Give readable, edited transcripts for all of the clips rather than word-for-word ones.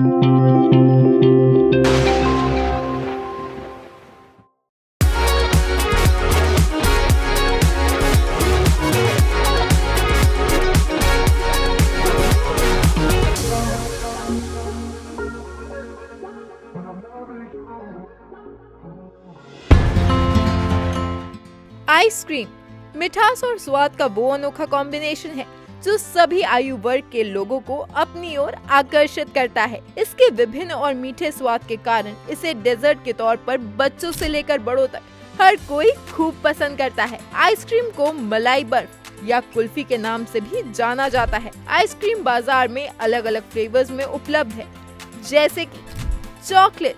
Ice cream मिठास और स्वाद का वो अनोखा कॉम्बिनेशन है जो सभी आयु वर्ग के लोगों को अपनी ओर आकर्षित करता है। इसके विभिन्न और मीठे स्वाद के कारण इसे डेजर्ट के तौर पर बच्चों से लेकर बड़ों तक हर कोई खूब पसंद करता है। आइसक्रीम को मलाई बर्फ या कुल्फी के नाम से भी जाना जाता है। आइसक्रीम बाजार में अलग अलग फ्लेवर्स में उपलब्ध है, जैसे कि चॉकलेट,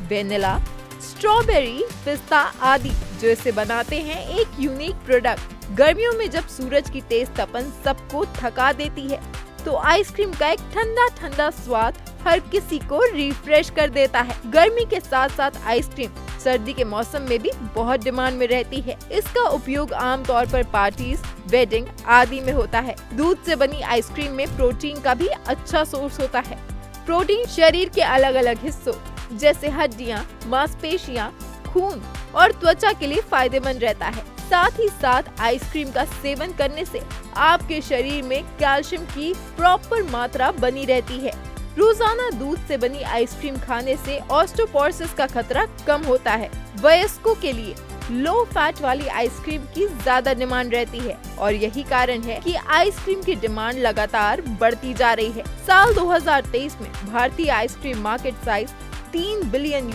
वेनिला, स्ट्रॉबेरी, पिस्ता आदि, जो इसे बनाते हैं एक यूनिक प्रोडक्ट। गर्मियों में जब सूरज की तेज तपन सबको थका देती है, तो आइसक्रीम का एक ठंडा ठंडा स्वाद हर किसी को रिफ्रेश कर देता है। गर्मी के साथ साथ आइसक्रीम सर्दी के मौसम में भी बहुत डिमांड में रहती है। इसका उपयोग आमतौर पर पार्टीज, वेडिंग आदि में होता है। दूध से बनी आइसक्रीम में प्रोटीन का भी अच्छा सोर्स होता है। प्रोटीन शरीर के अलग अलग हिस्सों जैसे हड्डियां, मांसपेशियां, खून और त्वचा के लिए फायदेमंद रहता है। साथ ही साथ आइसक्रीम का सेवन करने से आपके शरीर में कैल्शियम की प्रॉपर मात्रा बनी रहती है। रोजाना दूध से बनी आइसक्रीम खाने से ऑस्टियोपोरोसिस का खतरा कम होता है। वयस्कों के लिए लो फैट वाली आइसक्रीम की ज्यादा डिमांड रहती है और यही कारण है कि आइसक्रीम की डिमांड लगातार बढ़ती जा रही है। साल 2023 में भारतीय आइसक्रीम मार्केट साइज $3 बिलियन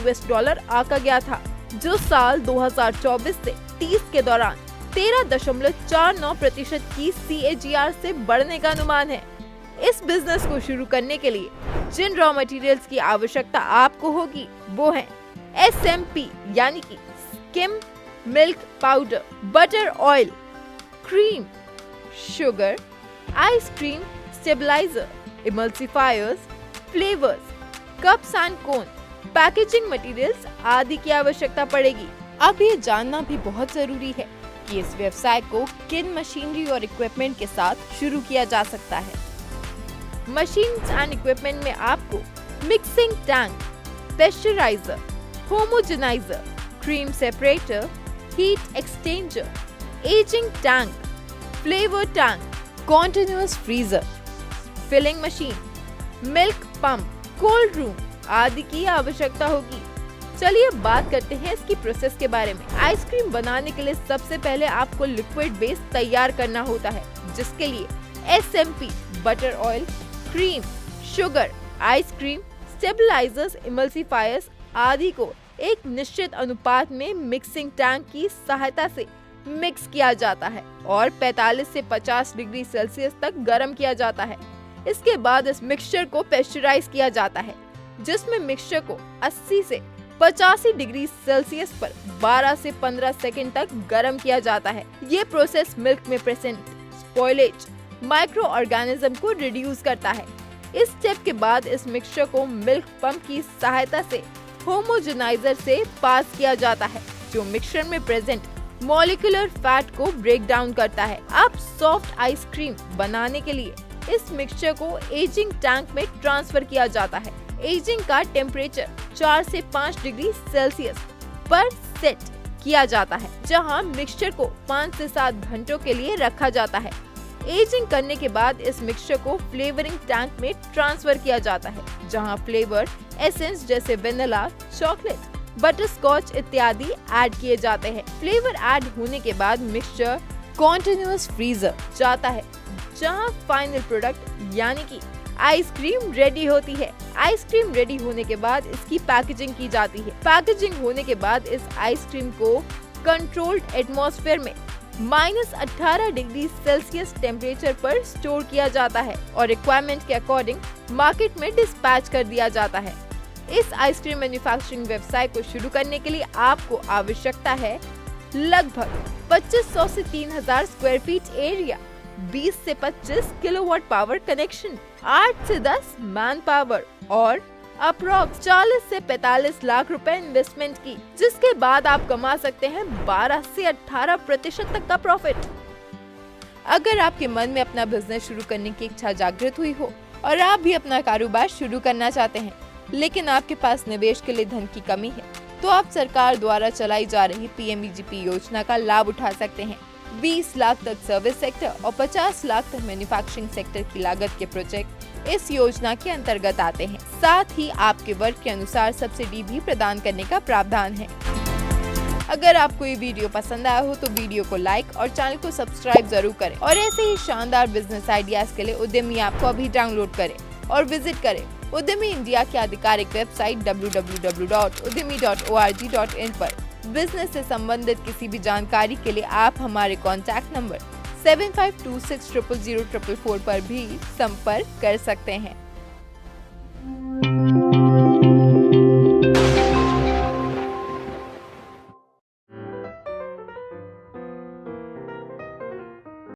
आंका गया था, जो साल 2024 से 30 के दौरान 13.49% की CAGR से बढ़ने का अनुमान है। इस बिजनेस को शुरू करने के लिए जिन रॉ मटेरियल्स की आवश्यकता आपको होगी वो हैं SMP यानी कि skim milk powder, butter oil, cream, sugar, ice cream stabiliser, emulsifiers, flavours, cups and cone, packaging materials आदि की आवश्यकता पड़ेगी। अब ये जानना भी बहुत जरूरी है कि इस व्यवसाय को किन मशीनरी और इक्विपमेंट के साथ शुरू किया जा सकता है। मशीन्स एंड इक्विपमेंट में आपको mixing tank, pasteurizer, homogenizer, cream separator, heat exchanger, ageing tank, flavour tank, continuous freezer, filling machine, milk pump, cold room आदि की आवश्यकता होगी। चलिए बात करते हैं इसकी प्रोसेस के बारे में। आइसक्रीम बनाने के लिए सबसे पहले आपको लिक्विड बेस तैयार करना होता है, जिसके लिए SMP, butter oil, cream, sugar, ice cream stabilisers, emulsifiers आदि को एक निश्चित अनुपात में मिक्सिंग टैंक की सहायता से मिक्स किया जाता है और 45 से 50 डिग्री सेल्सियस तक गर्म किया जाता है। इसके बाद इस मिक्सचर को पेस्चराइज किया जाता है, जिसमें मिक्सचर को 80 से 85 डिग्री सेल्सियस पर 12 से 15 सेकंड तक गर्म किया जाता है। ये प्रोसेस मिल्क में प्रेजेंट स्पॉइलेज माइक्रो ऑर्गेनिज्म को रिड्यूस करता है। इस स्टेप के बाद इस मिक्सचर को मिल्क पंप की सहायता से होमोजेनाइजर से पास किया जाता है, जो मिक्सचर में प्रेजेंट मॉलिक्यूलर फैट को ब्रेक डाउन करता है। अब सॉफ्ट आइसक्रीम बनाने के लिए इस मिक्सचर को एजिंग टैंक में ट्रांसफर किया जाता है। एजिंग का टेम्परेचर 4 से 5 डिग्री सेल्सियस पर सेट किया जाता है, जहां मिक्सचर को 5 से 7 घंटों के लिए रखा जाता है। एजिंग करने के बाद इस मिक्सचर को फ्लेवरिंग टैंक में ट्रांसफर किया जाता है, जहां फ्लेवर एसेंस जैसे वेनिला, चॉकलेट, बटरस्कॉच इत्यादि ऐड किए जाते हैं। फ्लेवर ऐड होने के बाद मिक्सचर कॉन्टिन्यूअस फ्रीजर जाता है, जहां फाइनल प्रोडक्ट यानी कि आइसक्रीम रेडी होती है। आइसक्रीम रेडी होने के बाद इसकी पैकेजिंग की जाती है। पैकेजिंग होने के बाद इस आइसक्रीम को कंट्रोल्ड एटमॉस्फेयर में -18 डिग्री सेल्सियस टेम्परेचर पर स्टोर किया जाता है और रिक्वायरमेंट के अकॉर्डिंग मार्केट में डिस्पैच कर दिया जाता है। इस आइसक्रीम मैन्युफैक्चरिंग व्यवसाय को शुरू करने के लिए आपको आवश्यकता है लगभग 2500 से 3000 स्क्वायर फीट एरिया, 20 से 25 किलोवाट पावर कनेक्शन, 8 से 10 मैन पावर और अप्रॉक्स 40 से 45 लाख रुपए इन्वेस्टमेंट की, जिसके बाद आप कमा सकते हैं 12 से 18% तक का प्रॉफिट। अगर आपके मन में अपना बिजनेस शुरू करने की इच्छा जागृत हुई हो और आप भी अपना कारोबार शुरू करना चाहते हैं, लेकिन आपके पास निवेश के लिए धन की कमी है, तो आप सरकार द्वारा चलाई जा रही PMEGP योजना का लाभ उठा सकते हैं। 20 लाख तक सर्विस सेक्टर और 50 लाख तक मैन्युफैक्चरिंग सेक्टर की लागत के प्रोजेक्ट इस योजना के अंतर्गत आते हैं। साथ ही आपके वर्ग के अनुसार सब्सिडी भी प्रदान करने का प्रावधान है। अगर आपको ये वीडियो पसंद आया हो तो वीडियो को लाइक और चैनल को सब्सक्राइब जरूर करें और ऐसे ही शानदार बिजनेस आइडियाज के लिए उद्यमी ऐप को अभी डाउनलोड करें और विजिट करें उद्यमी इंडिया की आधिकारिक वेबसाइट www.udymi.org.in पर। बिजनेस से संबंधित किसी भी जानकारी के लिए आप हमारे कॉन्टैक्ट नंबर 7526000444 पर भी संपर्क कर सकते हैं।